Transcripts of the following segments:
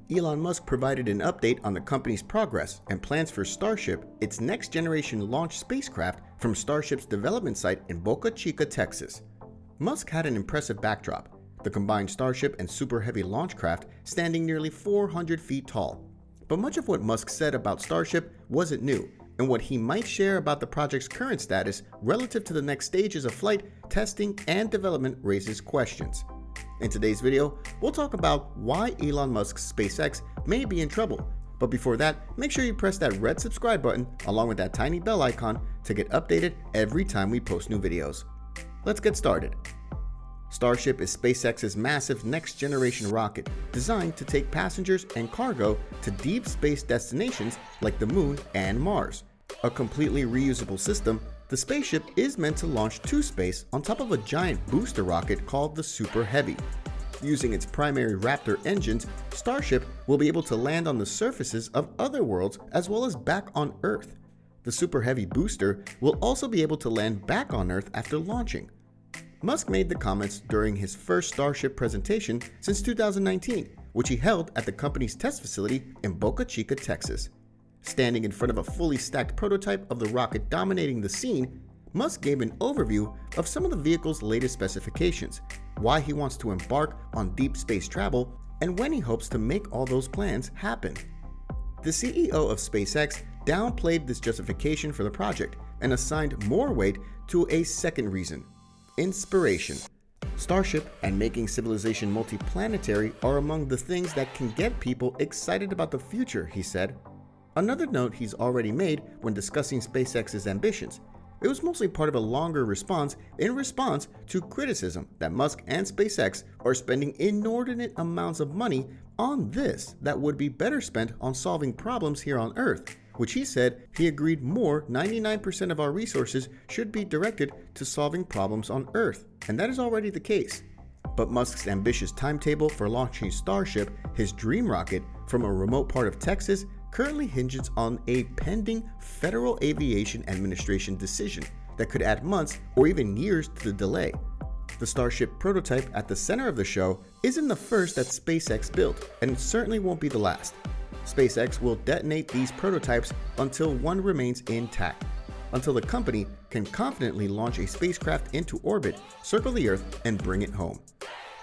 Elon Musk provided an update on the company's progress and plans for Starship, its next-generation launch spacecraft from Starship's development site in Boca Chica, Texas. Musk had an impressive backdrop, the combined Starship and Super Heavy launch craft standing nearly 400 feet tall. But much of what Musk said about Starship wasn't new, and what he might share about the project's current status relative to the next stages of flight, testing, and development raises questions. In today's video, we'll talk about why Elon Musk's SpaceX may be in trouble. But before that, make sure you press that red subscribe button along with that tiny bell icon to get updated every time we post new videos. Let's get started. Starship is SpaceX's massive next-generation rocket designed to take passengers and cargo to deep space destinations like the Moon and Mars. A completely reusable system, the spaceship is meant to launch to space on top of a giant booster rocket called the Super Heavy. Using its primary Raptor engines, Starship will be able to land on the surfaces of other worlds as well as back on Earth. The Super Heavy booster will also be able to land back on Earth after launching. Musk made the comments during his first Starship presentation since 2019, which he held at the company's test facility in Boca Chica, Texas. Standing in front of a fully stacked prototype of the rocket dominating the scene, Musk gave an overview of some of the vehicle's latest specifications, why he wants to embark on deep space travel, and when he hopes to make all those plans happen. The CEO of SpaceX downplayed this justification for the project and assigned more weight to a second reason: inspiration. Starship and making civilization multiplanetary are among the things that can get people excited about the future, he said. Another note he's already made when discussing SpaceX's ambitions. It was mostly part of a longer response in response to criticism that Musk and SpaceX are spending inordinate amounts of money on this that would be better spent on solving problems here on Earth, which he said he agreed 99% of our resources should be directed to solving problems on Earth, and that is already the case. But Musk's ambitious timetable for launching Starship, his dream rocket, from a remote part of Texas currently hinges on a pending Federal Aviation Administration decision that could add months or even years to the delay. The Starship prototype at the center of the show isn't the first that SpaceX built, and it certainly won't be the last. SpaceX will detonate these prototypes until one remains intact, until the company can confidently launch a spacecraft into orbit, circle the Earth, and bring it home.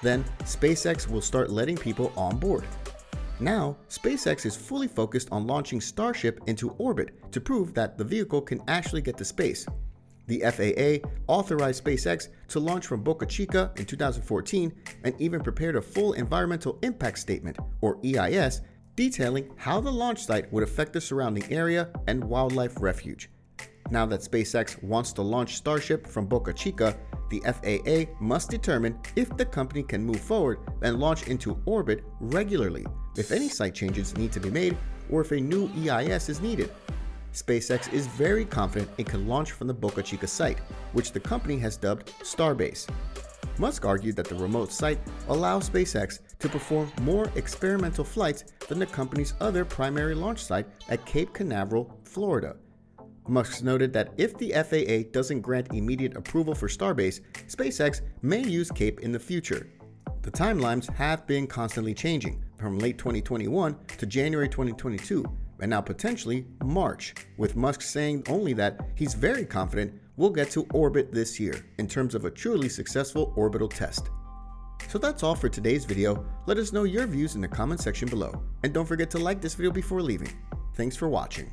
Then, SpaceX will start letting people on board. Now, SpaceX is fully focused on launching Starship into orbit to prove that the vehicle can actually get to space. The FAA authorized SpaceX to launch from Boca Chica in 2014 and even prepared a full environmental impact statement, or EIS, detailing how the launch site would affect the surrounding area and wildlife refuge. Now that SpaceX wants to launch Starship from Boca Chica, the FAA must determine if the company can move forward and launch into orbit regularly, if any site changes need to be made, or if a new EIS is needed. SpaceX is very confident it can launch from the Boca Chica site, which the company has dubbed Starbase. Musk argued that the remote site allows SpaceX to perform more experimental flights than the company's other primary launch site at Cape Canaveral, Florida. Musk noted that if the FAA doesn't grant immediate approval for Starbase, SpaceX may use Cape in the future. The timelines have been constantly changing, from late 2021 to January 2022, and now potentially March, with Musk saying only that he's very confident we'll get to orbit this year in terms of a truly successful orbital test. So that's all for today's video. Let us know your views in the comment section below, and don't forget to like this video before leaving. Thanks for watching.